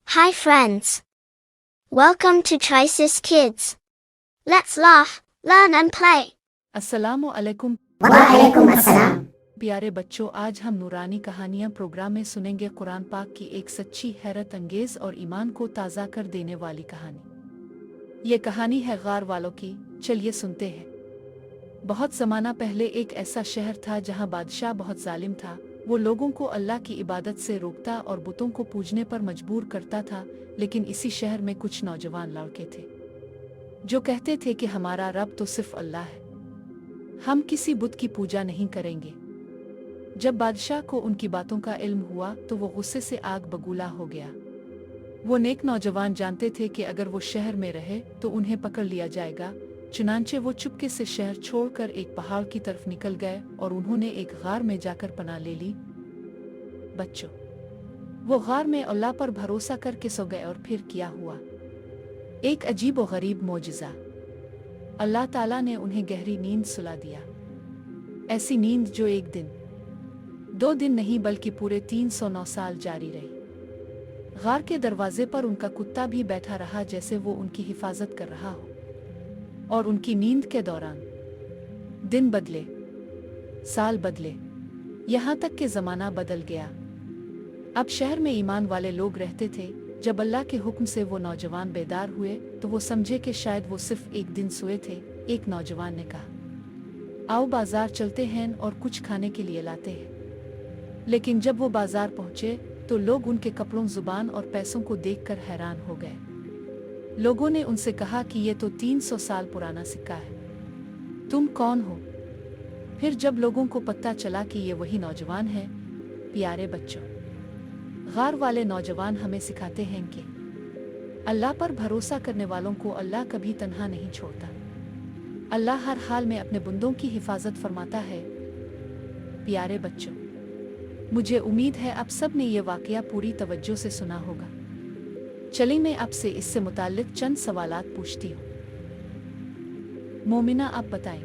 Hi friends. Welcome to Trisis Kids. Let's laugh, learn and play. अस्सलामु अलैकुम। वालेकुम अस्सलाम। प्यारे बच्चों, आज हम नूरानी कहानियाँ प्रोग्राम में सुनेंगे कुरान पाक की एक सच्ची, हैरत अंगेज और ईमान को ताज़ा कर देने वाली कहानी। ये कहानी है गार वालों की। चलिए सुनते हैं। बहुत ज़माना पहले एक ऐसा शहर था जहाँ बादशाह बहुत जालिम था। वो लोगों को अल्लाह की इबादत से रोकता और बुतों को पूजने पर मजबूर करता था। लेकिन इसी शहर में कुछ नौजवान लड़के थे जो कहते थे कि हमारा रब तो सिर्फ अल्लाह है, हम किसी बुत की पूजा नहीं करेंगे। जब बादशाह को उनकी बातों का इल्म हुआ तो वो गुस्से से आग बबूला हो गया। वो नेक नौजवान जानते थे कि अगर वो शहर में रहे तो उन्हें पकड़ लिया जाएगा। चुनांचे वो चुपके से शहर छोड़कर एक पहाड़ की तरफ निकल गए और उन्होंने एक गार में जाकर पनाह ले ली। बच्चों, वो गार में अल्लाह पर भरोसा करके सो गए और फिर क्या हुआ? एक अजीब और गरीब मौजिज़ा। अल्लाह ताला ने उन्हें गहरी नींद सुला दिया। ऐसी नींद जो एक दिन, 2 दिन नहीं बल्कि पूरे 309 साल जारी रही। गार के दरवाजे पर उनका कुत्ता भी बैठा रहा जैसे वो उनकी हिफाजत कर रहा हो। और उनकी नींद के दौरान दिन बदले, साल बदले, यहाँ तक कि ज़माना बदल गया। अब शहर में ईमान वाले लोग रहते थे। जब अल्लाह के हुक्म से वो नौजवान बेदार हुए तो वो समझे कि शायद वो सिर्फ एक दिन सोए थे। एक नौजवान ने कहा, आओ बाजार चलते हैं और कुछ खाने के लिए लाते हैं। लेकिन जब वो बाजार पहुंचे तो लोग उनके कपड़ों, जुबान और पैसों को देखकर हैरान हो गए। लोगों ने उनसे कहा कि ये तो 300 साल पुराना सिक्का है, तुम कौन हो? फिर जब लोगों को पता चला कि ये वही नौजवान है। प्यारे बच्चों, गार वाले नौजवान हमें सिखाते हैं कि अल्लाह पर भरोसा करने वालों को अल्लाह कभी तन्हा नहीं छोड़ता। अल्लाह हर हाल में अपने बंदों की हिफाजत फरमाता है। प्यारे बच्चों, मुझे उम्मीद है आप सब ने ये वाकया पूरी तवज्जो से सुना होगा। चलिए मैं आपसे इससे मुताल्लिक चंद सवालात पूछती हूँ। मोमिना, आप बताएं,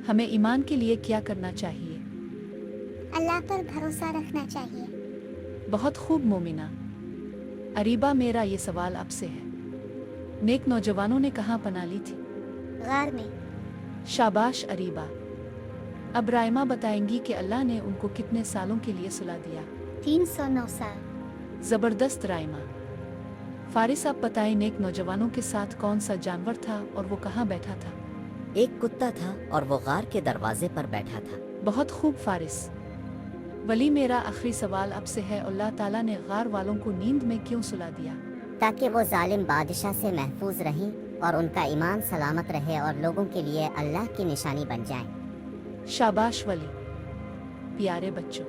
हमें ईमान के लिए क्या करना चाहिए? अल्लाह पर भरोसा रखना चाहिए। बहुत खूब मोमिना। अरीबा, मेरा ये सवाल आपसे है। नेक नौजवानों ने कहाँ पनाह ली थी? गार में। शाबाश अरीबा। अब राइमा बताएंगी कि अल्लाह ने उनको कितने सालों के लिए सुला दिया? 309 साल। जबरदस्त राइमा। फारिस, आप बताएं, नेक नौजवानों के साथ कौन सा जानवर था और वो कहाँ बैठा था? एक कुत्ता था और वो गार के दरवाजे पर बैठा था। बहुत खूब फारिस। वली, मेरा आखिरी सवाल आपसे है, अल्लाह ताला ने गार वालों को नींद में क्यों सुला दिया? ताकि वो जालिम बादशाह से महफूज रहें और उनका ईमान सलामत रहे और लोगों के लिए अल्लाह की निशानी बन जाए। शाबाश वली। प्यारे बच्चों,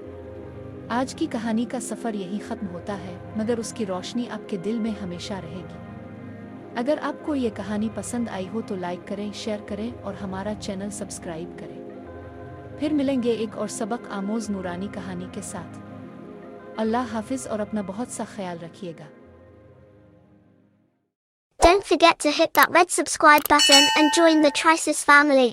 आज की कहानी का सफ़र यहीं ख़त्म होता है, मगर उसकी रोशनी आपके दिल में हमेशा रहेगी। अगर आपको ये कहानी पसंद आई हो तो लाइक करें, शेयर करें और हमारा चैनल सब्सक्राइब करें। फिर मिलेंगे एक और सबक आमोज नूरानी कहानी के साथ। अल्लाह हाफिज और अपना बहुत सा ख्याल रखिएगा। Don't forget to hit that red subscribe button and join the Trisis family.